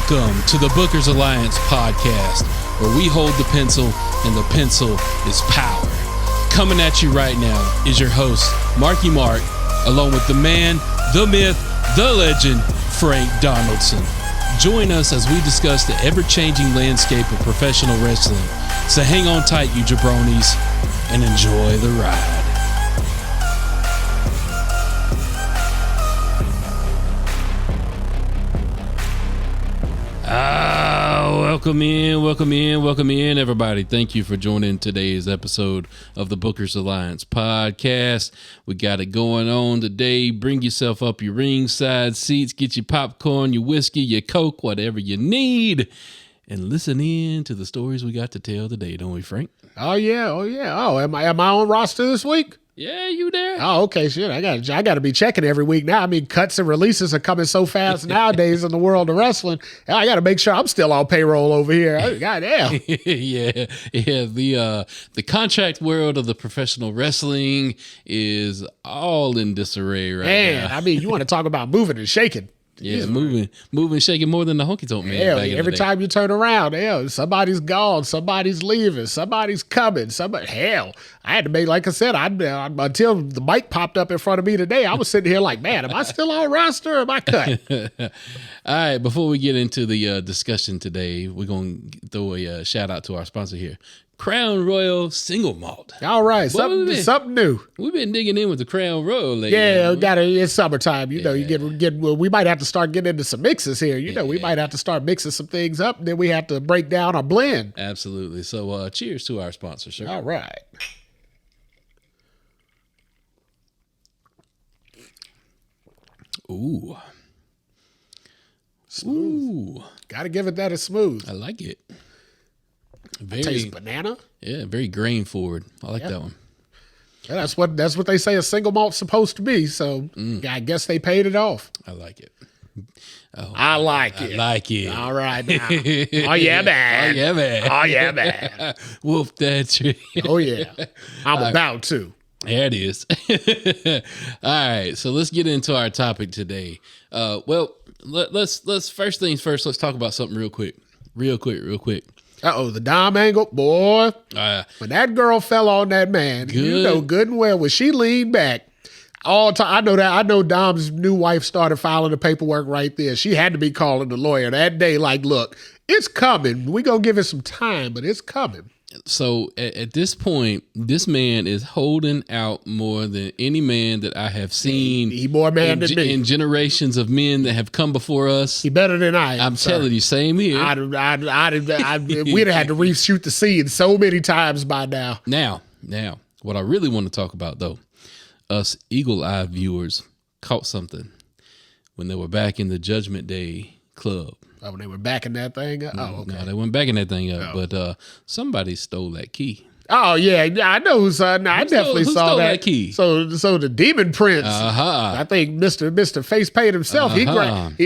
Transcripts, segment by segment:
Welcome to the Bookers Alliance podcast, where we hold the pencil and the pencil is power. Coming at you right now is your host, Marky Mark, along with the man, the myth, the legend, Frank Donaldson. Join us as we discuss the ever-changing landscape of professional wrestling. So hang on tight, you jabronis, and enjoy the ride. Welcome in, everybody. Thank you for joining today's episode of the Bookers Alliance podcast. We got it going on today. Bring yourself up your ringside seats, get your popcorn, your whiskey, your Coke, whatever you need, and listen in to the stories we got to tell today, don't we, Frank? Oh yeah. Oh, am I on roster this week? Yeah, you there? Oh, okay, shit. I got to be checking every week now. I mean, cuts and releases are coming so fast nowadays in the world of wrestling. I got to make sure I'm still on payroll over here. Goddamn. yeah. The contract world of the professional wrestling is all in disarray right now. I mean, you want to talk about moving and shaking. Yeah, moving, shaking more than the honky tonk man. Hell, every time you turn around, somebody's gone, somebody's leaving, somebody's coming. I had to make, like I said, until the mic popped up in front of me today, I was sitting here like, man, am I still on roster or am I cut? All right, before we get into the discussion today, we're going to throw a shout out to our sponsor here. Crown Royal Single Malt. All right, something new. We've been digging in with the Crown Royal lately. Yeah, it's summertime. We might have to start getting into some mixes here. We might have to start mixing some things up, and then we have to break down a blend. Absolutely. So, cheers to our sponsor, sir. All right. Ooh. Smooth. Got to give it that as smooth. I like it. Tastes banana. Yeah, very grain forward. I like that one. Yeah, that's what they say a single malt's supposed to be. So I guess they paid it off. I like it. I like it. All right now. Oh yeah, man. Wolf that tree. Oh yeah. I'm about to. There it is. All right, so let's get into our topic today. Let's first things first. Let's talk about something real quick. The Dom angle, boy. When that girl fell on that man, you know good and well when she leaned back. All time, I know Dom's new wife started filing the paperwork right there. She had to be calling the lawyer that day. Like, look, it's coming. We gonna give it some time, but it's coming. So at this point, this man is holding out more than any man that I have seen. He more man than me. In generations of men that have come before us. He better than I am. I'm telling you, same here. We'd have had to reshoot the scene so many times by now. Now, what I really want to talk about, though, us eagle-eyed viewers caught something when they were back in the Judgment Day club. Oh, when they were backing that thing up? Oh, okay. No, they weren't backing that thing up, but somebody stole that key. Oh, yeah, I know who's I definitely saw that key. So the Demon Prince, I think Mr. Face Paint himself,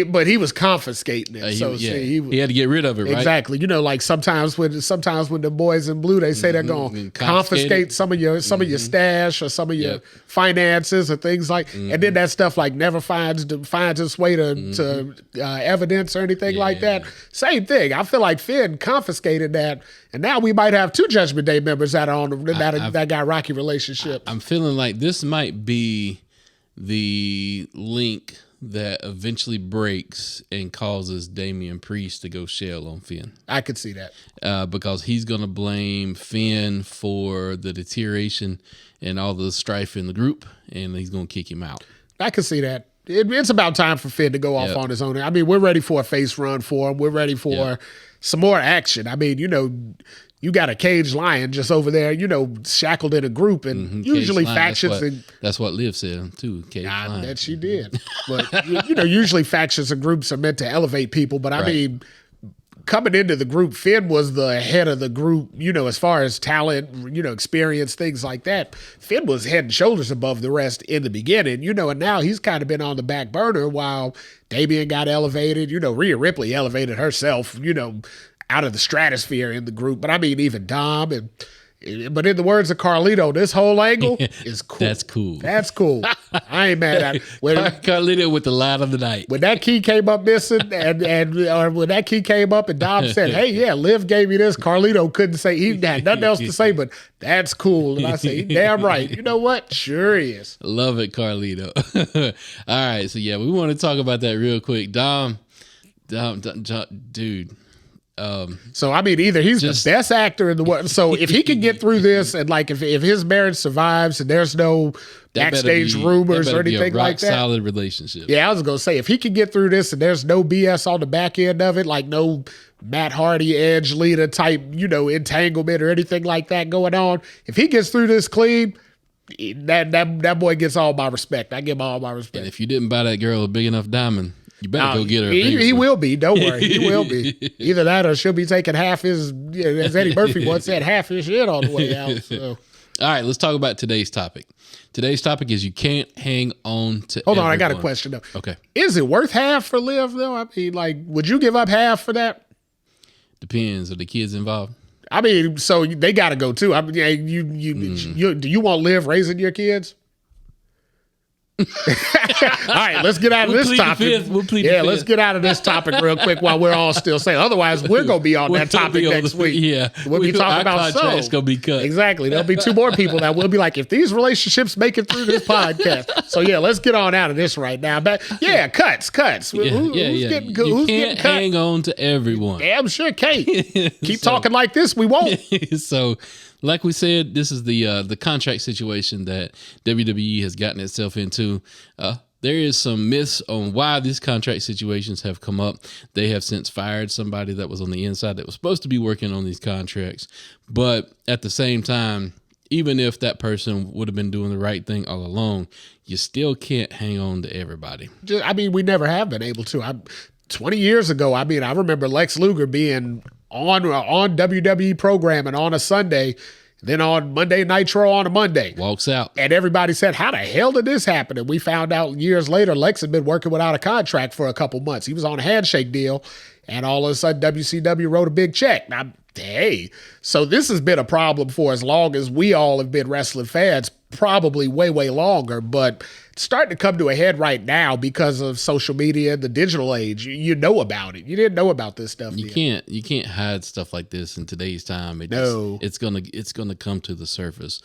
but he was confiscating it. He had to get rid of it, right? Exactly. Like sometimes when the boys in blue, they say they're going to confiscate some of your stash or some of your finances or things like, and then that stuff like never finds its way to evidence or anything like that. Same thing. I feel like Finn confiscated that, and now we might have two Judgment Day members that are on that got rocky relationships. I'm feeling like this might be the link that eventually breaks and causes Damian Priest to go shell on Finn. I could see that. Because he's going to blame Finn for the deterioration and all the strife in the group, and he's going to kick him out. I could see that. It's about time for Finn to go off on his own. I mean, we're ready for a face run for him. We're ready for some more action. I mean, you got a caged lion just over there, shackled in a group, and usually factions. That's what Liv said too. Caged lion. I bet she did. But usually factions and groups are meant to elevate people. But I mean, coming into the group, Finn was the head of the group. As far as talent, experience, things like that. Finn was head and shoulders above the rest in the beginning. And now he's kind of been on the back burner while Damian got elevated. Rhea Ripley elevated herself. Out of the stratosphere in the group. But I mean, even Dom But in the words of Carlito, this whole angle is cool. That's cool. That's cool. I ain't mad at it. Carlito with the line of the night. When that key came up missing, or when that key came up and Dom said, "Hey, yeah, Liv gave me this," Carlito couldn't say, he had nothing else to say, but that's cool. And I say, damn right. You know what? Sure is. Love it, Carlito. All right, so yeah, we want to talk about that real quick. Dom, dude. So I mean, either he's the best actor in the world. So if he can get through this, and like if his marriage survives, and there's no backstage rumors or anything like that, solid relationship. Yeah, I was gonna say if he can get through this, and there's no BS on the back end of it, like no Matt Hardy, Edge, Lita type, entanglement or anything like that going on. If he gets through this clean, that boy gets all my respect. I give him all my respect. And if you didn't buy that girl a big enough diamond, you better go get her. He will be. Don't worry. He will be. Either that or she'll be taking half his, as Eddie Murphy once said, half his shit on the way out. So. All right, let's talk about today's topic. Today's topic is you can't hang on to Hold on, I got a question though. Okay. Is it worth half for Liv though? I mean, like, would you give up half for that? Depends. Are the kids involved? I mean, so they got to go too. I mean, do you want Liv raising your kids? All right, let's get out of this topic. Let's get out of this topic real quick while we're all still saying. Otherwise, we're gonna be on that topic next week. Yeah, we'll be talking about contract's gonna be cut. Exactly. There'll be two more people that will be like, if these relationships make it through this podcast. So yeah, let's get on out of this right now. But yeah, cuts. Who's getting cut? You can't hang on to everyone. Damn sure can't. Keep talking like this, we won't. So. Like we said, this is the contract situation that WWE has gotten itself into. There is some myths on why these contract situations have come up. They have since fired somebody that was on the inside that was supposed to be working on these contracts. But at the same time, even if that person would have been doing the right thing all along, you still can't hang on to everybody. I mean, we never have been able to. 20 years ago, I remember Lex Luger being on WWE programming on a Sunday, then on Monday Nitro on a Monday. Walks out. And everybody said, how the hell did this happen? And we found out years later, Lex had been working without a contract for a couple months. He was on a handshake deal, and all of a sudden WCW wrote a big check. Now, hey, so this has been a problem for as long as we all have been wrestling fans, probably way, way longer, but it's starting to come to a head right now because of social media and the digital age. You know about it. You didn't know about this stuff. You can't hide stuff like this in today's time. It's gonna come to the surface.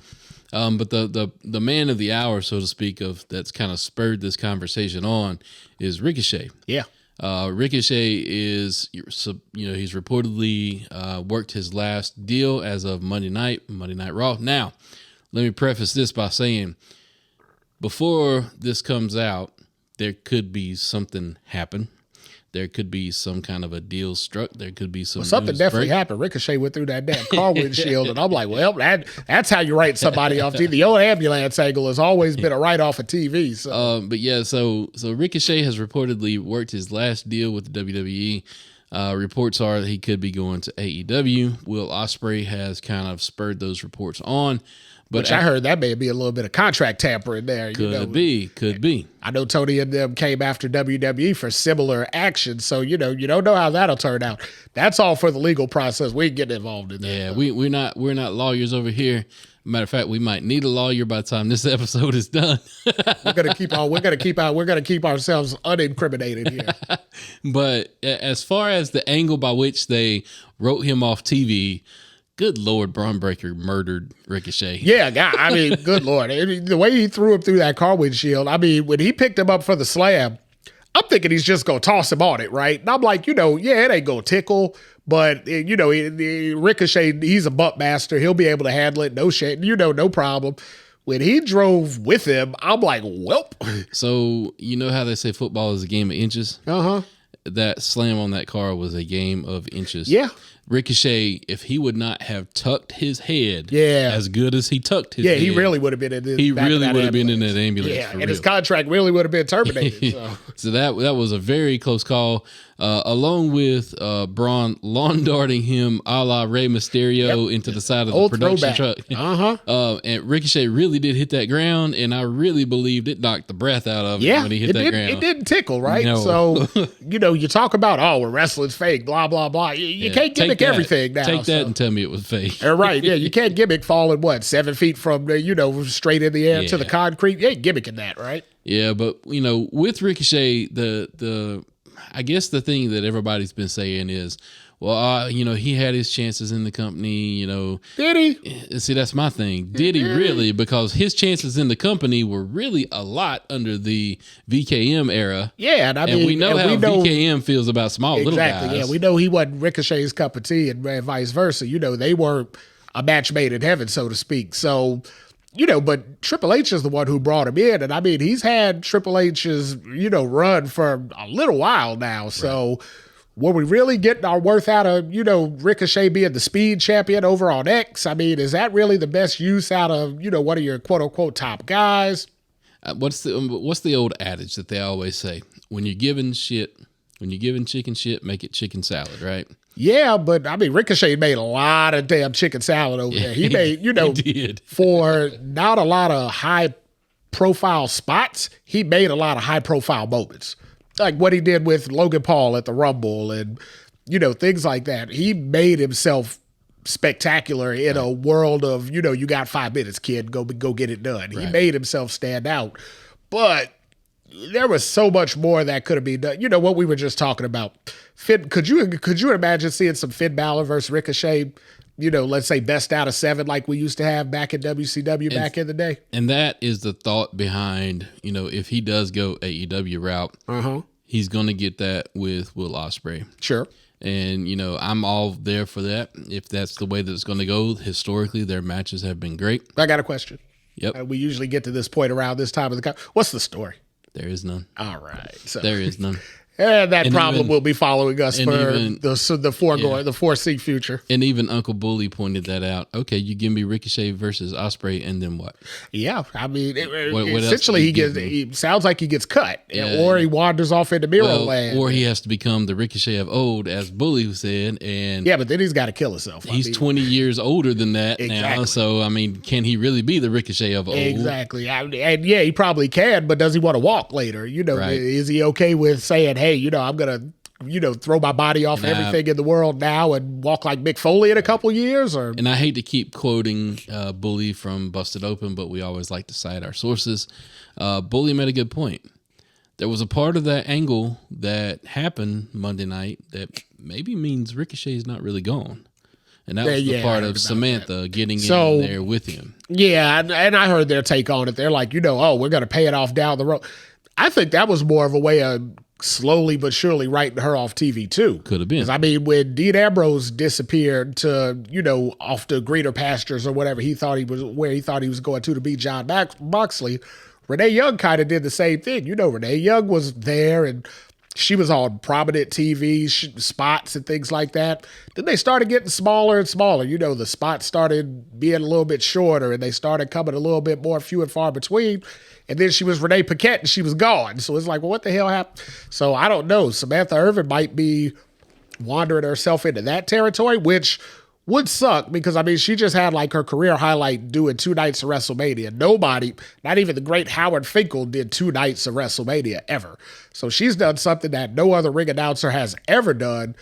But the man of the hour, so to speak, of that's kind of spurred this conversation on is Ricochet. Yeah. Ricochet is, he's reportedly worked his last deal as of Monday Night Raw. Now, let me preface this by saying, before this comes out, there could be something happen. There could be some kind of a deal struck. There could be something definitely happened. Ricochet went through that damn car windshield, and I'm like, well, that's how you write somebody off TV. The old ambulance angle has always been a write-off of TV. So. But yeah, so Ricochet has reportedly worked his last deal with the WWE. Reports are that he could be going to AEW. Will Ospreay has kind of spurred those reports on. Which I heard that may be a little bit of contract tampering there. Could be. I know Tony and them came after WWE for similar action, so you don't know how that'll turn out. That's all for the legal process. We ain't getting involved in that. Yeah, we're not lawyers over here. Matter of fact, we might need a lawyer by the time this episode is done. We're gonna keep ourselves unincriminated here. But as far as the angle by which they wrote him off TV. Good Lord, Braun Breaker murdered Ricochet. Yeah, God, I mean, good Lord. The way he threw him through that car windshield, I mean, when he picked him up for the slam, I'm thinking he's just going to toss him on it, right? And I'm like, it ain't going to tickle, but, Ricochet, he's a butt master. He'll be able to handle it. No shit, no problem. When he drove with him, I'm like, welp. So, you know how they say football is a game of inches? Uh-huh. That slam on that car was a game of inches. Yeah. Ricochet, if he would not have tucked his head as good as he tucked his head. Yeah, he really would have been in this. He really would have been in that ambulance. Yeah, and his contract really would have been terminated. So that was a very close call. Along with Braun lawn darting him a la Rey Mysterio into the side of the production truck. And Ricochet really did hit that ground, and I really believed it knocked the breath out of him when he hit that ground. It didn't tickle, right? No. So, you talk about, oh, well, wrestling's fake, blah, blah, blah. You can't gimmick everything now. Take that and tell me it was fake. Right, yeah. You can't gimmick falling, 7 feet from, straight in the air to the concrete. You ain't gimmicking that, right? Yeah, but, with Ricochet, I guess the thing that everybody's been saying is, well, he had his chances in the company, Did he? See, that's my thing. Did he really? Because his chances in the company were really a lot under the VKM era. Yeah, and we know how VKM feels about small little guys. Exactly, yeah. We know he wasn't Ricochet's cup of tea and vice versa. They were a match made in heaven, so to speak. So, but Triple H is the one who brought him in. And he's had Triple H's, run for a little while now. So, right. Were we really getting our worth out of, Ricochet being the speed champion over on X? Is that really the best use out of, one of your quote unquote top guys? What's the old adage that they always say? When you're giving chicken shit, make it chicken salad, right? Yeah, but Ricochet made a lot of damn chicken salad over there. He made, he did. For not a lot of high profile spots, he made a lot of high profile moments. Like what he did with Logan Paul at the Rumble and, things like that. He made himself spectacular in a world of, you got 5 minutes, kid, go get it done. Right. He made himself stand out. But there was so much more that could have been done. What we were just talking about. Could you imagine seeing some Finn Balor versus Ricochet, let's say best out of 7 like we used to have back in WCW back in the day? And that is the thought behind, if he does go AEW route, he's going to get that with Will Ospreay. Sure. And, I'm all there for that. If that's the way that it's going to go, historically, their matches have been great. I got a question. Yep. We usually get to this point around this time of the what's the story? There is none. All right. So. There is none. And that problem will be following us for the foreseen future. And even Uncle Bully pointed that out. Okay, you give me Ricochet versus Ospreay, and then what? Yeah, what essentially he sounds like he gets cut, or he wanders off into Miro Land, or he has to become the Ricochet of old, as Bully said. And yeah, but then he's got to kill himself. He's 20 years older than that now, so can he really be the Ricochet of old? Exactly, and he probably can, but does he want to walk later? Right. Is he okay with saying, hey, I'm going to, throw my body off everything in the world now and walk like Mick Foley in a couple years? And I hate to keep quoting Bully from Busted Open, but we always like to cite our sources. Bully made a good point. There was a part of that angle that happened Monday night that maybe means Ricochet's not really gone. And that was the part of Samantha getting in there with him. Yeah, and I heard their take on it. They're like, we're going to pay it off down the road. I think that was more of a way of slowly but surely writing her off TV too. Could have been. Because when Dean Ambrose disappeared to, off to greener pastures or whatever he thought he was going to beat John Moxley, Renee Young kind of did the same thing. Renee Young was there and she was on prominent TV spots and things like that. Then they started getting smaller and smaller. The spots started being a little bit shorter and they started coming a little bit more few and far between. And then she was Renee Paquette and she was gone. So it's like, well, what the hell happened? So I don't know. Samantha Irvin might be wandering herself into that territory, which would suck because, she just had like her career highlight doing 2 nights of WrestleMania. Nobody, not even the great Howard Finkel, did 2 nights of WrestleMania ever. So she's done something that no other ring announcer has ever done.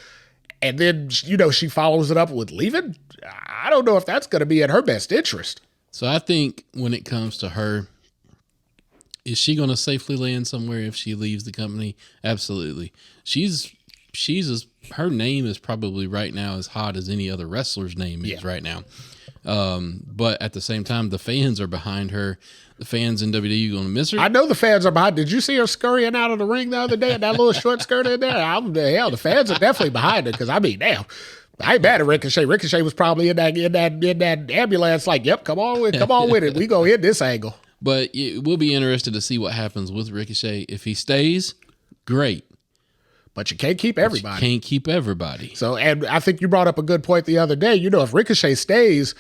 And then, she follows it up with leaving. I don't know if that's going to be in her best interest. So I think when it comes to her, is she going to safely land somewhere if she leaves the company? Absolutely. Her name is probably right now as hot as any other wrestler's name is right now. But at the same time, the fans are behind her. The fans in WWE are going to miss her. I know the fans are behind. Did you see her scurrying out of the ring the other day in that little short skirt in there? The fans are definitely behind her because damn. I ain't mad at Ricochet. Ricochet was probably in that ambulance like, yep, come on with it. We go hit this angle. But we'll be interested to see what happens with Ricochet. If he stays, great. But you can't keep everybody. So, and I think you brought up a good point the other day. If Ricochet stays,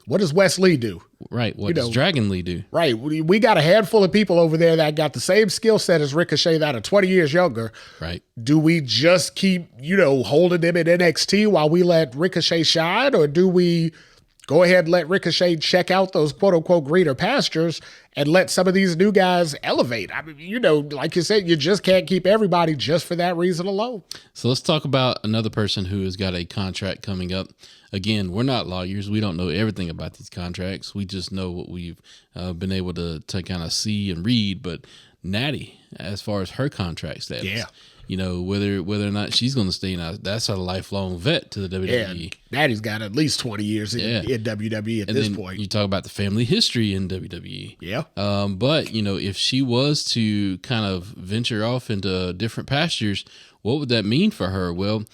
what does Wes Lee do? Right. What does Dragon Lee do? Right. We got a handful of people over there that got the same skill set as Ricochet that are 20 years younger. Right. Do we just keep, holding them in NXT while we let Ricochet shine? Or do we Go ahead and let Ricochet check out those quote unquote greener pastures and let some of these new guys elevate. I mean, like you said, you just can't keep everybody just for that reason alone. So let's talk about another person who has got a contract coming up. Again, we're not lawyers. We don't know everything about these contracts. We just know what we've been able to kind of see and read. But Natty, as far as her contract status, whether or not she's going to stay, that's a lifelong vet to the WWE. Yeah, Natty's got at least 20 years in WWE at this point. You talk about the family history in WWE. Yeah. But, if she was to kind of venture off into different pastures, what would that mean for her? Well,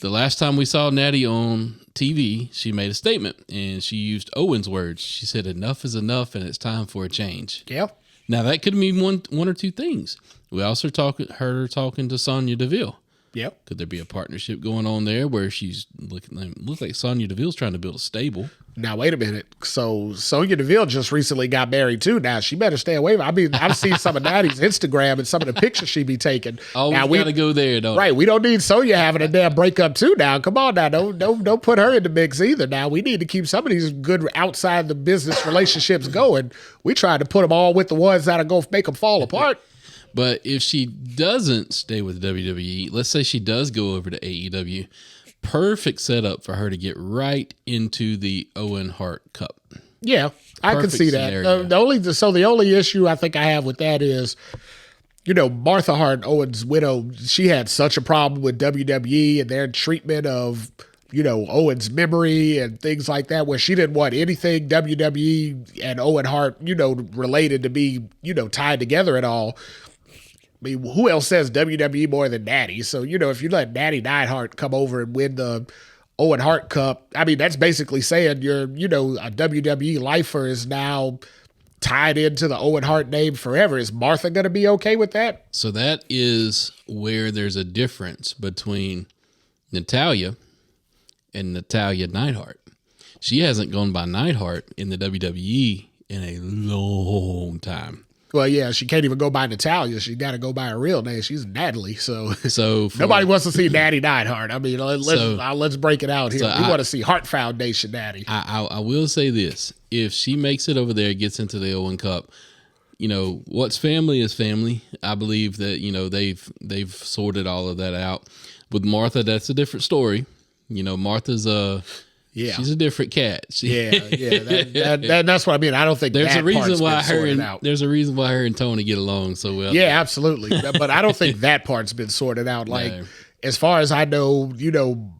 the last time we saw Natty on TV, she made a statement, and she used Owen's words. She said, "Enough is enough, and it's time for a change." Yeah. Now, that could mean one or two things. We also heard her talking to Sonya Deville. Yep. Could there be a partnership going on there where she's looks like Sonya Deville's trying to build a stable? Now, wait a minute. So Sonya Deville just recently got married too. Now, she better stay away. I mean, I've seen some of Natty's Instagram and some of the pictures she be taking. Oh, we got to go there, don't we? We don't need Sonya having a damn breakup too now. Come on now. Don't put her in the mix either. Now, we need to keep some of these good outside the business relationships going. We try to put them all with the ones that'll go make them fall apart. But if she doesn't stay with WWE, let's say she does go over to AEW, perfect setup for her to get right into the Owen Hart Cup. Yeah, I can see that. The only issue I think I have with that is, Martha Hart, Owen's widow, she had such a problem with WWE and their treatment of, Owen's memory and things like that, where she didn't want anything WWE and Owen Hart, related to be, tied together at all. I mean, who else says WWE more than Natty? So, if you let Natty Neidhart come over and win the Owen Hart Cup, I mean, that's basically saying a WWE lifer is now tied into the Owen Hart name forever. Is Martha going to be okay with that? So that is where there's a difference between Natalya and Natalya Neidhart. She hasn't gone by Neidhart in the WWE in a long time. Well, yeah, she can't even go by Natalya. She got to go by her real name. She's Natalie. So nobody wants to see Natty Neidhart. I mean, let's break it out here. We want to see Hart Foundation Natty. I will say this. If she makes it over there, gets into the Owen Cup, what's family is family. I believe that, they've sorted all of that out. With Martha, that's a different story. Martha's she's a different cat. That's what I mean. I don't think there's a reason why there's a reason why her and Tony get along so well. Yeah, absolutely. But I don't think that part's been sorted out. Like, as far as I know,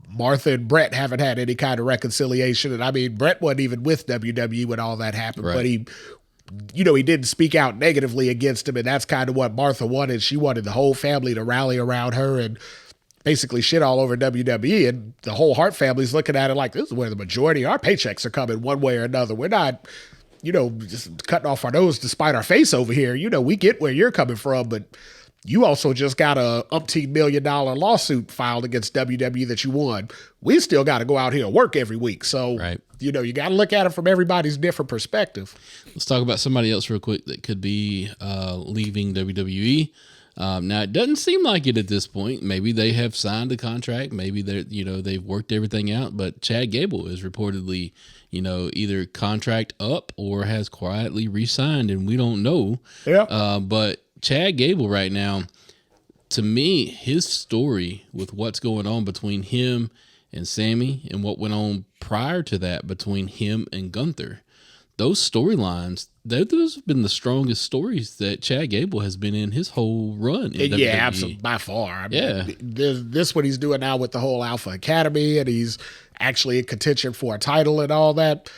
Martha and Brett haven't had any kind of reconciliation. And I mean, Brett wasn't even with WWE when all that happened, but he didn't speak out negatively against him. And that's kind of what Martha wanted. She wanted the whole family to rally around her and basically shit all over WWE, and the whole Hart family's looking at it like, this is where the majority of our paychecks are coming one way or another. We're not, just cutting off our nose to spite our face over here. We get where you're coming from, but you also just got a $umpteen million lawsuit filed against WWE that you won. We still got to go out here and work every week. So, you got to look at it from everybody's different perspective. Let's talk about somebody else real quick that could be leaving WWE. Now, it doesn't seem like it at this point. Maybe they have signed a contract. Maybe they've worked everything out. But Chad Gable is reportedly, either contract up or has quietly re-signed, and we don't know. Yeah. But Chad Gable right now, to me, his story with what's going on between him and Sammy and what went on prior to that between him and Gunther, those storylines, those have been the strongest stories that Chad Gable has been in his whole run. In WWE. Absolutely, by far. I mean, this what he's doing now with the whole Alpha Academy, and he's actually in contention for a title and all that.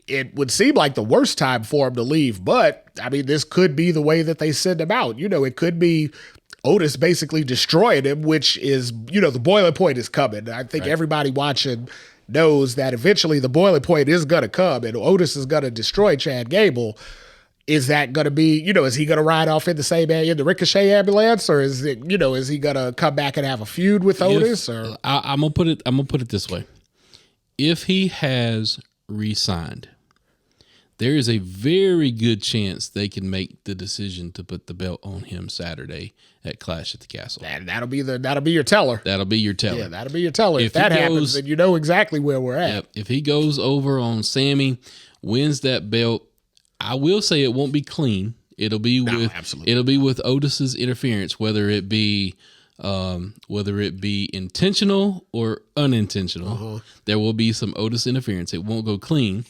It would seem like the worst time for him to leave, but I mean, this could be the way that they send him out. It could be Otis basically destroying him, which is, the boiling point is coming. I think everybody watching knows that eventually the boiling point is going to come and Otis is going to destroy Chad Gable. Is that going to be, is he going to ride off in the Ricochet ambulance, or is it, is he going to come back and have a feud with Otis? Or I'm going to put it this way. If he has re-signed, there is a very good chance they can make the decision to put the belt on him Saturday at Clash at the Castle. That'll be your teller. That'll be your teller. Yeah, that'll be your teller. If that happens, then you know exactly where we're at. Yep. If he goes over on Sammy, wins that belt, I will say it won't be clean. It'll be with Otis's interference, whether it be intentional or unintentional. There will be some Otis interference. It won't go clean.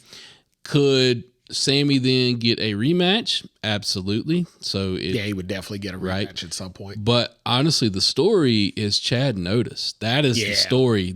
Could Sammy then get a rematch? Absolutely. So he would definitely get a rematch at some point. But honestly, the story is Chad and Otis. That is the story.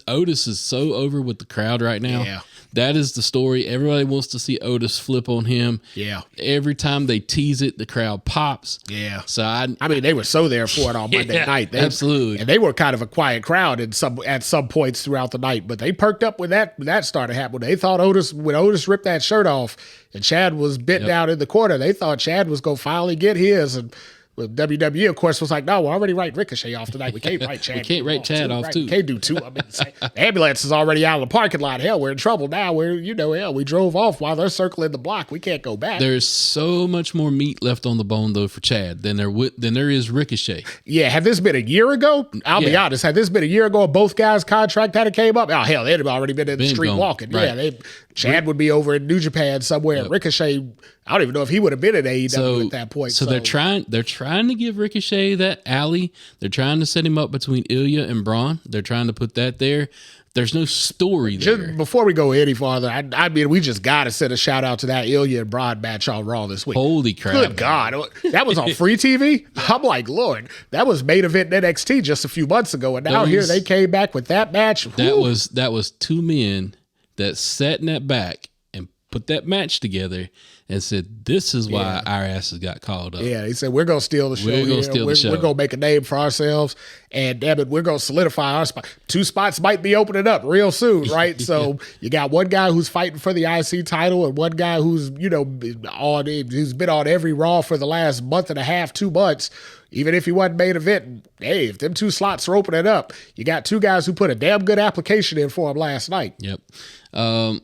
Otis is so over with the crowd right now. Yeah. That is the story. Everybody wants to see Otis flip on him. Yeah. Every time they tease it, the crowd pops. Yeah. So I mean, they were so there for it on Monday night. Absolutely. And they were kind of a quiet crowd at some points throughout the night, but they perked up when that started happening. They thought when Otis ripped that shirt off and Chad was bit down in the corner, they thought Chad was going to finally get his. And WWE, of course, was like, no, we're already writing Ricochet off tonight. We can't write Chad. We can't write Chad off, too. We can't do two. I mean, the ambulance is already out of the parking lot. Hell, we're in trouble now. We drove off while they're circling the block. We can't go back. There's so much more meat left on the bone, though, for Chad than there is Ricochet. Yeah, had this been a year ago, I'll be honest, had this been a year ago, both guys' contract had came up, oh, hell, they'd have already been in the street walking. Right. Yeah, Chad would be over in New Japan somewhere. Yep. Ricochet, I don't even know if he would have been at AEW at that point. So they're trying to give Ricochet that alley. They're trying to set him up between Ilya and Braun. They're trying to put that there. There's no story there. Just before we go any farther, I mean, we just got to send a shout out to that Ilya and Braun match on Raw this week. Holy crap. Good God. That was on free TV? I'm like, Lord, that was main event in NXT just a few months ago. And now here they came back with that match. That was two men that sat in that back and put that match together and said, this is why our asses got called up. Yeah, he said, we're going to steal the show. We're going to make a name for ourselves. And damn it, we're going to solidify our spot. 2 spots might be opening up real soon, right? So you got one guy who's fighting for the IC title and one guy who's, who's been on every Raw for the last month and a half, 2 months. Even if he wasn't main event, hey, if them 2 slots are opening up, you got 2 guys who put a damn good application in for him last night. Yep.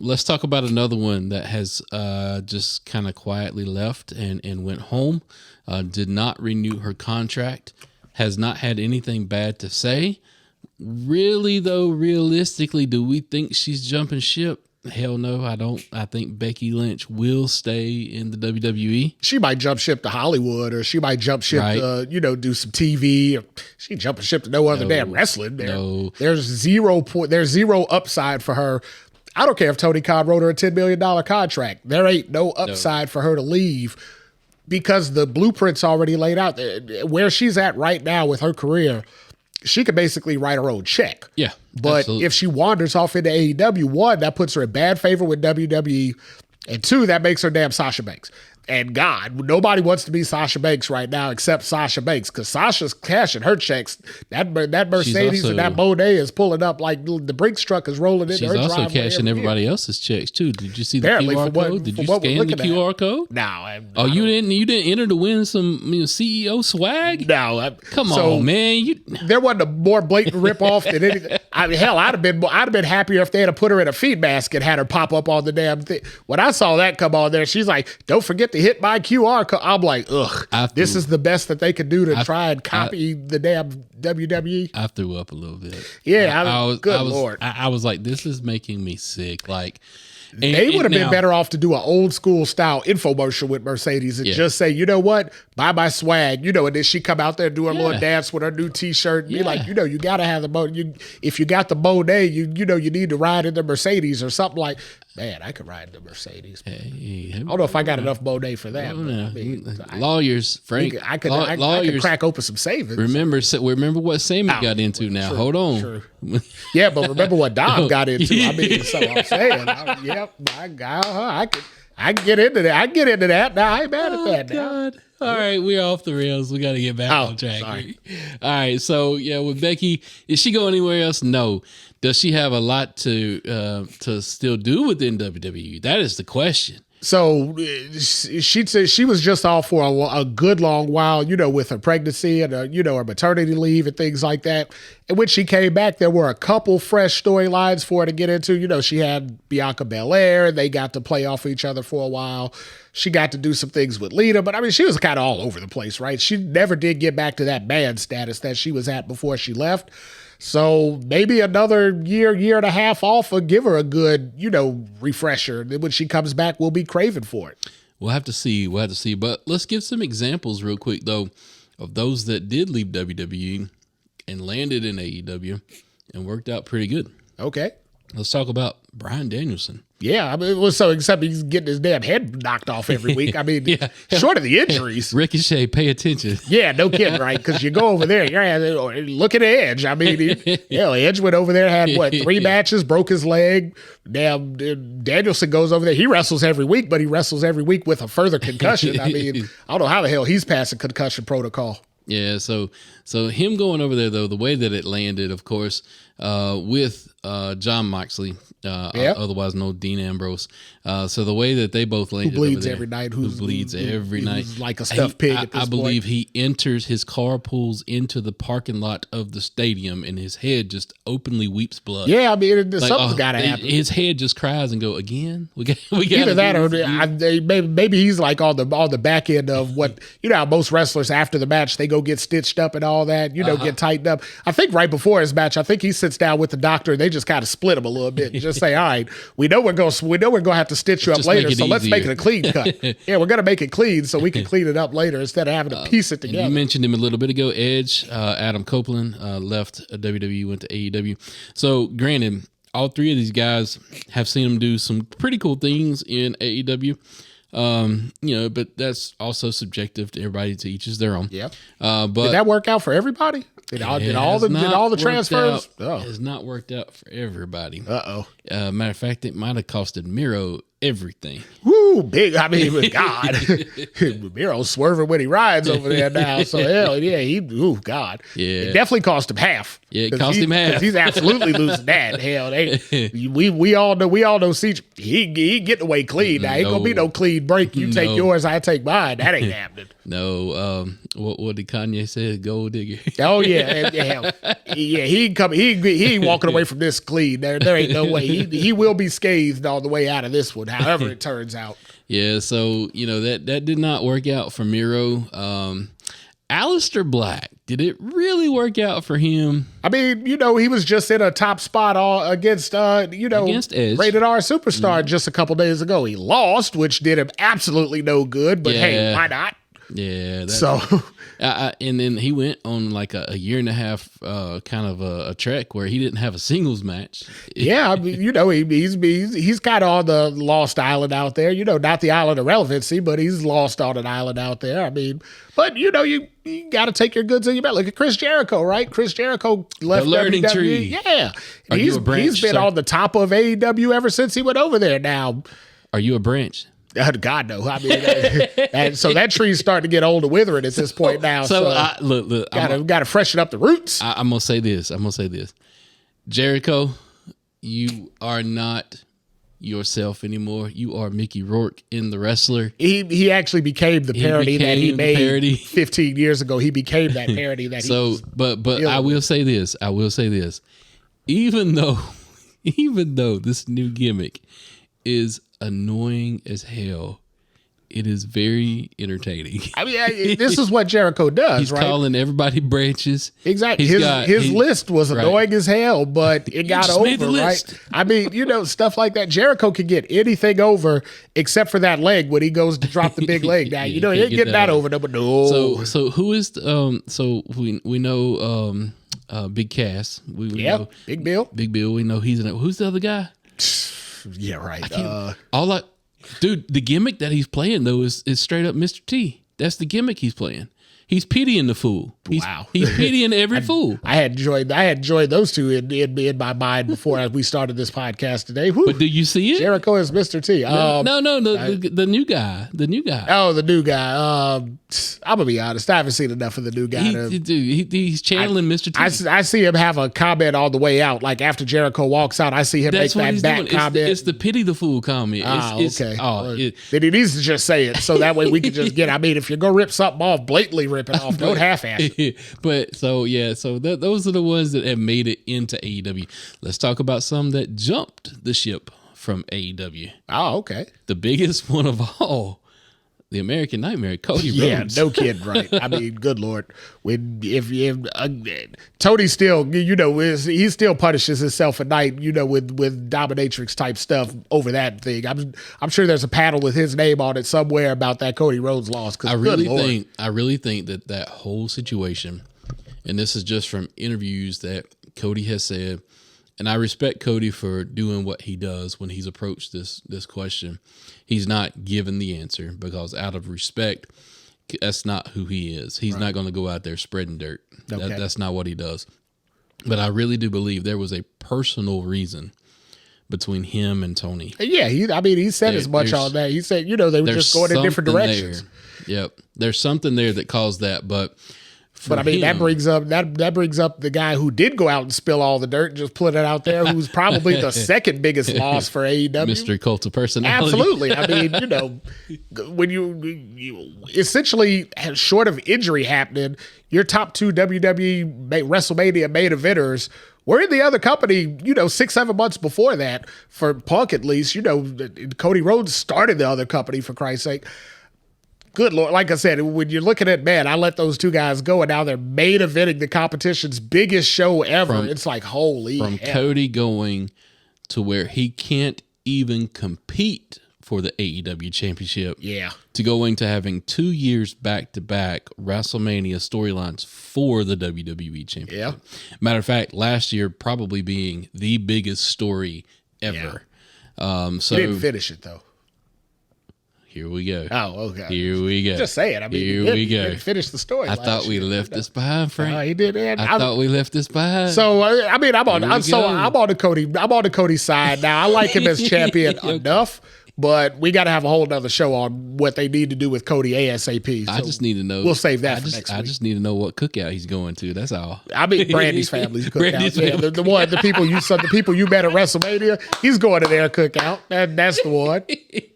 Let's talk about another one that has just kind of quietly left and went home. Did not renew her contract. Has not had anything bad to say. Really, though, realistically, do we think she's jumping ship? Hell no, I don't. I think Becky Lynch will stay in the WWE. She might jump ship to Hollywood, or she might jump ship to, do some TV. She jumping ship to no other damn wrestling. There's zero upside for her. I don't care if Tony Khan wrote her a $10 million contract. There ain't no upside for her to leave because the blueprint's already laid out. Where she's at right now with her career, she could basically write her own check. Yeah. But absolutely. if she wanders off into AEW, 1, that puts her in bad favor with WWE, and 2, that makes her damn Sasha Banks. And God, nobody wants to be Sasha Banks right now except Sasha Banks, because Sasha's cashing her checks. That Mercedes and that Monet is pulling up like the Brinks truck is rolling into her driveway. She's also cashing everybody else's checks too. Did you see the QR code? Did you scan the QR code? No. You didn't enter to win some CEO swag? No. Come on, man. There wasn't a more blatant ripoff than anything. I mean, hell, I'd have been happier if they had put her in a feed basket, had her pop up on the damn thing. When I saw that come on there, she's like, "Don't forget to hit my QR code." I'm like, ugh, this is the best that they could do to try and copy the damn WWE. I threw up a little bit. Yeah, Lord. I was like, this is making me sick. Like, they would have been better off to do an old school style infomercial with Mercedes and just say, you know what, buy my swag, and then she come out there and do a little dance with her new T-shirt and be like, you got to have the Monet. If you got the Monet, you need to ride in the Mercedes or something like. Man, I could ride the Mercedes. Hey, I don't know if I got enough Monet for that. Lawyers, Frank. I could crack open some savings. Remember what Sammy got into now. True, hold on. True. Yeah, but remember what Dom got into. I mean, so I'm saying. I can get into that. I can get into that. Now, I ain't mad at that now. God. All right, we're off the rails. We got to get back on track. Sorry. All right, so with Becky, is she going anywhere else? No. Does she have a lot to still do within WWE? That is the question. So she said she was just off for a good long while, with her pregnancy and her maternity leave and things like that. And when she came back, there were a couple fresh storylines for her to get into. She had Bianca Belair, and they got to play off each other for a while. She got to do some things with Lita, but I mean, she was kind of all over the place, right? She never did get back to that band status that she was at before she left. So maybe another year and a half off will give her a good, refresher. Then when she comes back, we'll be craving for it. We'll have to see. But let's give some examples real quick, though, of those that did leave WWE and landed in AEW and worked out pretty good. Okay. Let's talk about Bryan Danielson. Yeah, I mean, it was so, except he's getting his damn head knocked off every week. I mean, short of the injuries. Ricochet, pay attention. Yeah, no kidding, right? Because you go over there, look at Edge. I mean, Edge went over there, had 3 matches, broke his leg. Damn, Danielson goes over there. He wrestles every week, but he wrestles every week with a further concussion. I mean, I don't know how the hell he's passing concussion protocol. Yeah, so him going over there, though, the way that it landed, of course, with Jon Moxley, otherwise known Dean Ambrose. So the way that they both landed, who bleeds over there, every night, who bleeds every night, like a stuffed pig. I believe he enters, his car pulls into the parking lot of the stadium, and his head just openly weeps blood. Yeah, I mean, something's got to happen. His head just cries and go again. We got either that or maybe he's like on the back end of what how most wrestlers after the match they go get stitched up and all that, get tightened up. I think right before his match, I think he sits down with the doctor and they just kind of split him a little bit and just say, all right, we know we're gonna have to stitch you up later, so let's make it a clean cut. Yeah, we're gonna make it clean so we can clean it up later instead of having to piece it together. You mentioned him a little bit ago. Edge, Adam Copeland left WWE, went to AEW. So granted, all 3 of these guys have seen him do some pretty cool things in AEW. But that's also subjective to everybody, to each is their own. Yeah. But did that work out for everybody? Did all the transfers? It has not worked out for everybody. Uh-oh. Matter of fact, it might have costed Miro everything. Woo, big. I mean, God. Miro's swerving when he rides over there now. So, hell, yeah, God. Yeah. It definitely cost him half. Yeah, it cost him half. He's absolutely losing that. Hell, we all know CJ, he getting away clean. Now, ain't going to be no clean break. You take yours, I take mine. That ain't happening. No, what did Kanye say? Gold digger. Oh yeah, he ain't walking away from this clean. There ain't no way. He will be scathed all the way out of this one, however it turns out. Yeah, so that did not work out for Miro. Aleister Black, did it really work out for him? I mean, he was just in a top spot against Edge. Rated R Superstar just a couple days ago. He lost, which did him absolutely no good. But hey, why not? Yeah. And then he went on like a year and a half kind of a trek where he didn't have a singles match. Yeah, I mean, he's kind of on the lost island out there. Not the island of relevancy, but he's lost on an island out there. I mean, but you got to take your goods in your belt. Look at Chris Jericho, right? Chris Jericho left the learning WWE. tree. Yeah, he's been on the top of AEW ever since he went over there. Now, are you a branch? God no! I mean, so that tree's starting to get old and withering at this point now. So look, got to freshen up the roots. I'm gonna say this. Jericho, you are not yourself anymore. You are Mickey Rourke in The Wrestler. He actually became the parody that he made 15 years ago. He became that parody that. But I will say this. Even though this new gimmick is annoying as hell, it is very entertaining. I mean, this is what Jericho does. He's right? calling everybody branches. Exactly. His list was annoying as hell, but it got over, right? I mean, stuff like that. Jericho can get anything over except for that leg when he goes to drop the big leg. Now, he ain't getting that over. No. So who is so we know Big Cass. We know Big Bill. Big Bill. We know who's the other guy? Yeah, right. Dude, the gimmick that he's playing though is straight up Mr. T. That's the gimmick he's playing. He's pitying the fool. Wow. He's pitying every fool. I had enjoyed those two in my mind before we started this podcast today. Whew. But do you see it? Jericho is Mr. T. No, the new guy. The new guy. Oh, the new guy. I'm gonna be honest. I haven't seen enough of the new guy. He's channeling Mr. T. I see him have a comment all the way out. Like after Jericho walks out, I see him make that back comment. It's the pity the fool comment. Okay. Then he needs to just say it so that way we can just get. I mean, if you're gonna rip something off, blatantly rip it off. Don't half-ass it. But those are the ones that have made it into AEW. Let's talk about some that jumped the ship from AEW. Oh, okay. The biggest one of all, the American Nightmare, Cody Rhodes. Yeah, no kidding, right? I mean, good Lord. Tony still, he still punishes himself at night, with dominatrix type stuff over that thing. I'm sure there's a panel with his name on it somewhere about that Cody Rhodes loss. I really think that whole situation, and this is just from interviews that Cody has said, and I respect Cody for doing what he does when he's approached this question. He's not given the answer because out of respect, that's not who he is. He's not going to go out there spreading dirt. Okay. That's not what he does. But I really do believe there was a personal reason between him and Tony. Yeah, he said as much on that. He said, they were just going in different directions. There. Yep. There's something there that caused that, but that brings up the guy who did go out and spill all the dirt and just put it out there, who's probably the second biggest loss for AEW. Mr. Cult of Personality. Absolutely. I mean, when you essentially, short of injury happening, your top two WWE WrestleMania main eventers were in the other company, 6-7 months before that, for Punk at least. Cody Rhodes started the other company, for Christ's sake. Good Lord. Like I said, when you're looking at, man, I let those two guys go, and now they're main eventing the competition's biggest show ever. It's like, holy From hell. Cody going to where he can't even compete for the AEW championship. Yeah. To going to having 2 years back-to-back WrestleMania storylines for the WWE championship. Yeah. Matter of fact, last year probably being the biggest story ever. Yeah. He didn't finish it, though. Here we go. Oh, okay. Here we go. Just say it. I mean, here we go. Didn't finish the story. I thought we left this behind, Frank. He did. I thought we left this behind. So I'm on the Cody side now. I like him as champion enough, but we got to have a whole nother show on what they need to do with Cody ASAP. So I just need to know. We'll save that for next week. I just need to know what cookout he's going to. That's all. I mean, Brandy's family's cookout. Yeah, the people you met at WrestleMania. He's going to their cookout. That's the one.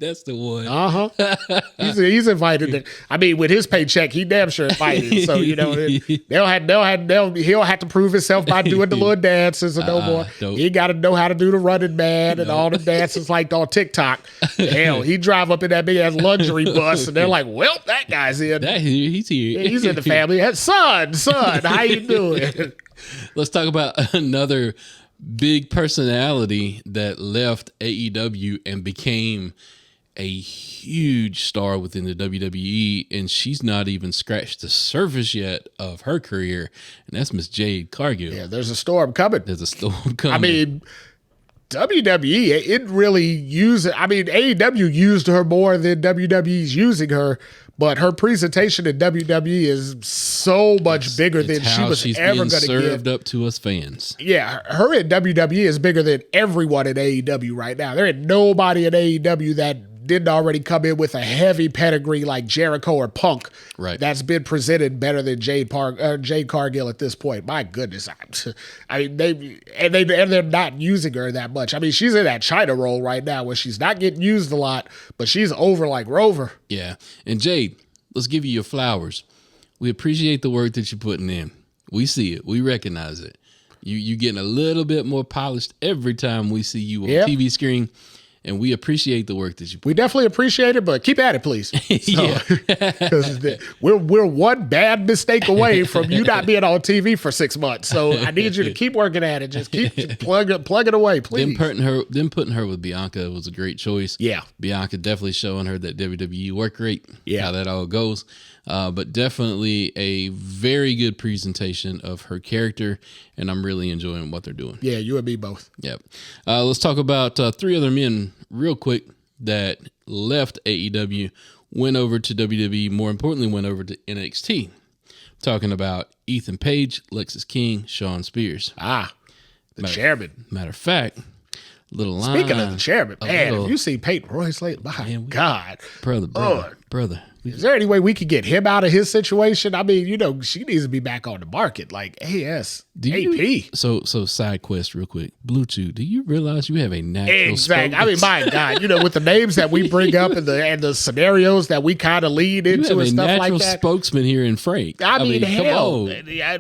That's the one. He's invited. I mean, with his paycheck, he damn sure invited. So he'll have to prove himself by doing the little dances and no more. Dope. He got to know how to do the running man and all the dances like on TikTok. Hell, he drive up in that big ass luxury bus, and they're like, "Well, that guy's in. He's here. Yeah, he's in the family. Son, how you doing?" Let's talk about another big personality that left AEW and became a huge star within the WWE, and she's not even scratched the surface yet of her career, and that's Miss Jade Cargill. Yeah, there's a storm coming. I mean, WWE, it really AEW used her more than WWE's using her, but her presentation in WWE is so much bigger than she was ever going to get. Served up to us fans. Yeah, her in WWE is bigger than everyone in AEW right now. There ain't nobody in AEW that didn't already come in with a heavy pedigree like Jericho or Punk. Right. That's been presented better than Jade Cargill at this point. My goodness. I mean, they're not using her that much. I mean, she's in that China role right now where she's not getting used a lot, but she's over like Rover. Yeah. And Jade, let's give you your flowers. We appreciate the work that you're putting in. We see it. We recognize it. You getting a little bit more polished every time we see you on TV screen. And we appreciate the work that you put. We definitely appreciate it, but keep at it, please. Because we're one bad mistake away from you not being on TV for 6 months. So I need you to keep working at it. Just keep plug it away, please. Them putting her with Bianca was a great choice. Yeah. Bianca definitely showing her that WWE work rate. Yeah. How that all goes. But definitely a very good presentation of her character, and I'm really enjoying what they're doing. Yeah, you and me both. Yep. Let's talk about 3 other men real quick that left AEW, went over to WWE, more importantly, went over to NXT. talking about Ethan Page, Lexus King, Sean Spears. Chairman. Matter of fact, little line. Speaking of the chairman, man, if you see Peyton Royce lately, God. Brother. Is there any way we could get him out of his situation? I mean, she needs to be back on the market, like ASAP. So side quest real quick. Bluetooth, do you realize you have a natural Exactly. I mean, my God, with the names that we bring up and the scenarios that we kind of lead into and stuff like that. You have a natural spokesman here in Frank. I mean, hell,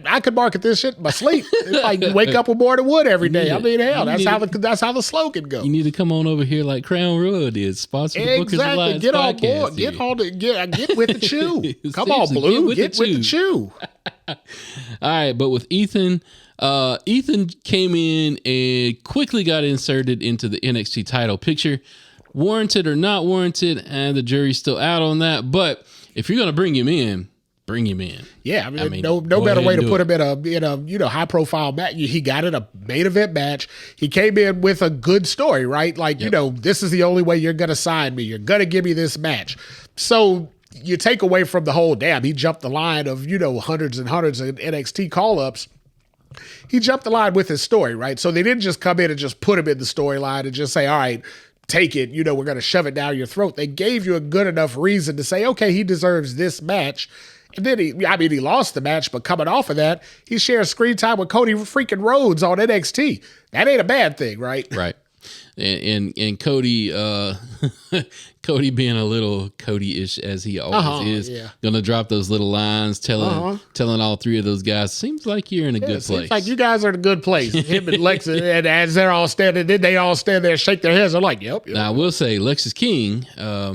I could market this shit in my sleep. It's like you wake up with more than wood every day. I mean, hell, that's how the slogan goes. You need to come on over here like Crown Royal did. Sponsor the Booker's Alliance Get on podcast. board. Get with the chew. Come on, Blue. Get with the chew. All right, but with Ethan, Ethan came in and quickly got inserted into the NXT title picture. Warranted or not warranted, and the jury's still out on that. But if you're going to bring him in, bring him in. Yeah, I mean no better way to put him in a high profile match. He got in a main event match. He came in with a good story, right? Like, this is the only way you're going to sign me. You're going to give me this match. So you take away from the whole, he jumped the line of, hundreds and hundreds of NXT call-ups. He jumped the line with his story, right? So they didn't just come in and just put him in the storyline and just say, all right, take it, we're going to shove it down your throat. They gave you a good enough reason to say, okay, he deserves this match. And then he lost the match, but coming off of that, he shares screen time with Cody freaking Rhodes on NXT. That ain't a bad thing, right? Right. And Cody, Cody being a little Cody-ish as he always is, gonna drop those little lines, telling all three of those guys, seems like you're in a good place. Seems like you guys are in a good place. Him and Lex, and as they're all standing, then they all stand there and shake their heads. They're like, yep. Now I will say, Lexus King,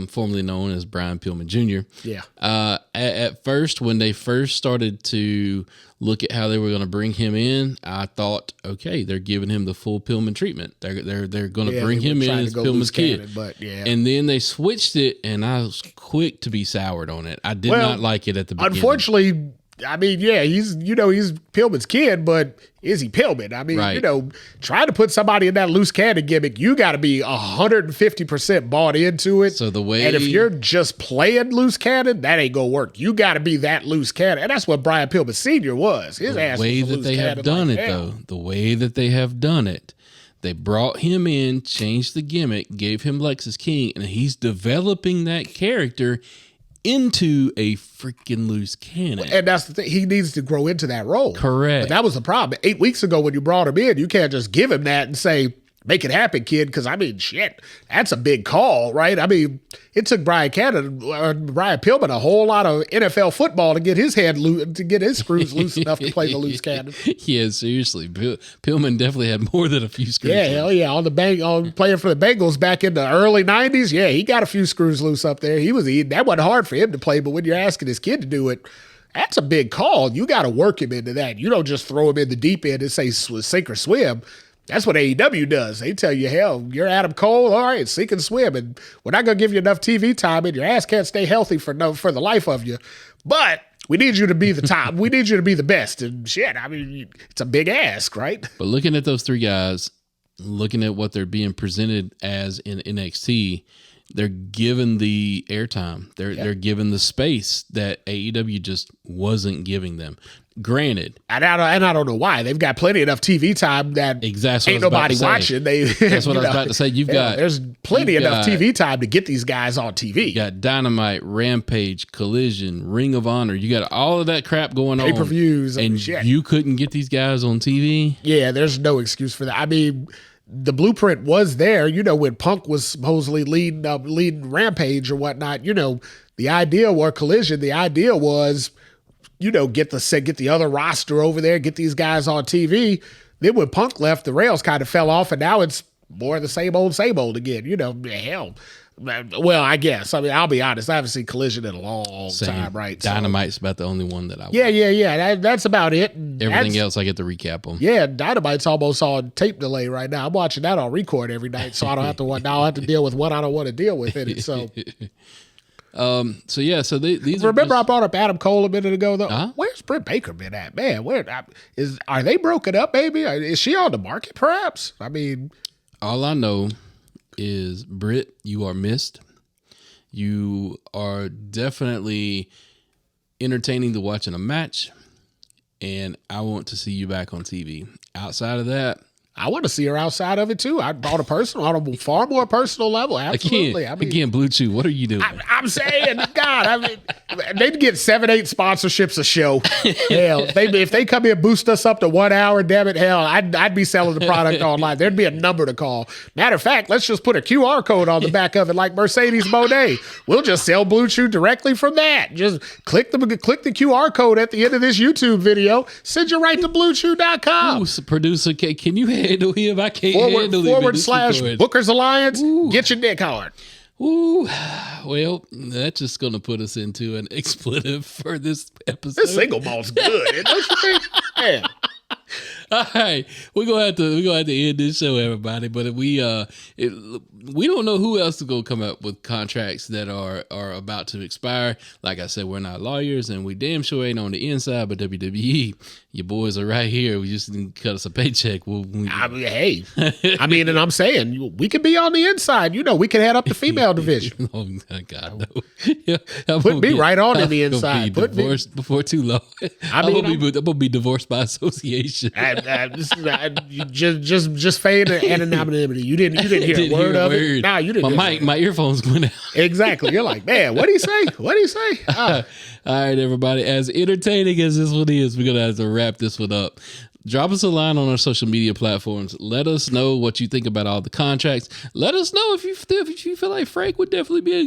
formerly known as Brian Pillman Jr. Yeah. At first, when they first started to look at how they were going to bring him in, I thought, okay, they're giving him the full Pillman treatment. They're going to bring him in as Pillman's kid. And then they switched it, and I was quick to be soured on it. I did not like it at the beginning. Unfortunately, I mean, he's Pillman's kid, but is he Pillman? I mean, trying to put somebody in that loose cannon gimmick, you got to be 150% bought into it. So and if you're just playing loose cannon, that ain't gonna work. You got to be that loose cannon, and that's what Brian Pillman Sr. was. His ass was a loose cannon. The way that they have done it, they brought him in, changed the gimmick, gave him Lexus King, and he's developing that character into a freaking loose cannon. And that's the thing. He needs to grow into that role. Correct. But that was the problem. 8 weeks ago when you brought him in, you can't just give him that and say, make it happen, kid, because, I mean, shit, that's a big call, right? I mean, it took Brian Pillman a whole lot of NFL football to get his screws loose enough to play the loose cannon. Yeah, seriously. Pillman definitely had more than a few screws. Yeah, hell yeah. On playing for the Bengals back in the early 90s, yeah, he got a few screws loose up there. That wasn't hard for him to play, but when you're asking his kid to do it, that's a big call. You got to work him into that. You don't just throw him in the deep end and say sink or swim. That's what AEW does. They tell you, hell, you're Adam Cole, all right, sink and swim, and we're not going to give you enough TV time, and your ass can't stay healthy for the life of you. But we need you to be the top. We need you to be the best. And shit, I mean, it's a big ask, right? But looking at those three guys, looking at what they're being presented as in NXT, they're given the airtime. They're given the space that AEW just wasn't giving them. Granted, and I don't know why. They've got plenty enough TV time that ain't nobody watching. That's what I was about to say. There's plenty enough TV time to get these guys on TV. You got Dynamite, Rampage, Collision, Ring of Honor. You got all of that crap going on. Pay-per-views and shit. You couldn't get these guys on TV. Yeah, there's no excuse for that. I mean, the blueprint was there. When Punk was supposedly leading Rampage or whatnot. The idea was, get the other roster over there, get these guys on TV. Then when Punk left, the rails kind of fell off, and now it's more of the same old again. Hell. Well, I guess. I mean, I'll be honest. I haven't seen Collision in a long time, right? Dynamite's about the only one that I watch. Yeah. That's about it. Everything else, I get to recap them. Yeah, Dynamite's almost on tape delay right now. I'm watching that on record every night, so I don't have to. Now I have to deal with what I don't want to deal with in it. So. So these remember I brought up Adam Cole a minute ago though. Huh? Where's Britt Baker been at, man? Are they broken up, baby? Is she on the market perhaps? I mean, all I know is Britt, you are missed. You are definitely entertaining to watching a match, and I want to see you back on TV. Outside of that, I want to see her outside of it too. On a far more personal level. Absolutely. Again, Blue Chew, what are you doing? I'm saying, God, they'd get 7-8 sponsorships a show. Hell, if they come here and boost us up to 1 hour, damn it, hell, I'd be selling the product online. There'd be a number to call. Matter of fact, let's just put a QR code on the back of it like Mercedes Monet. We'll just sell Blue Chew directly from that. Just click the QR code at the end of this YouTube video. Send you right to BlueChew.com. Ooh, producer, can you handle him? I can't handle him. / Booker's Alliance. Ooh. Get your dick hard. Ooh, well, that's just going to put us into an expletive for this episode. This single malt's good, don't you think? Yeah. All right, we're gonna have to end this show, everybody. But we don't know who else is gonna come up with contracts that are about to expire. Like I said, we're not lawyers, and we damn sure ain't on the inside. But WWE, your boys are right here. We just didn't cut us a paycheck. Hey, and I'm saying we could be on the inside. We can head up the female division. Oh God, no! Yeah, put me right on in the inside. Put divorced before too long. I'm gonna be divorced by association. Just fade anonymity. You didn't hear a word of it. Nah, you didn't. My earphones went out. Exactly. You're like, man, what do you say? All right, everybody. As entertaining as this one is, we're gonna have to wrap this one up. Drop us a line on our social media platforms. Let us know what you think about all the contracts. Let us know if you feel like Frank would definitely be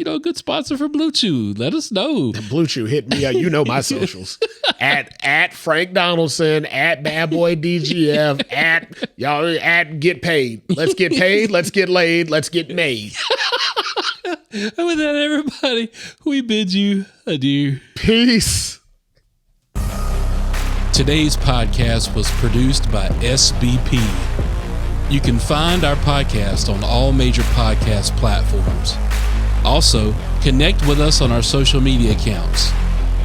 a good sponsor for Blue Chew. Let us know. Blue Chew, hit me up. My socials at Frank Donaldson, at Bad Boy DGF, at Get Paid. Let's get paid. Let's get laid. Let's get made. And with that, everybody, we bid you adieu. Peace. Today's podcast was produced by SBP. You can find our podcast on all major podcast platforms. Also, connect with us on our social media accounts.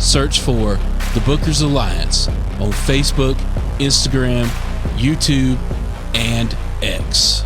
Search for The Bookers Alliance on Facebook, Instagram, YouTube, and X.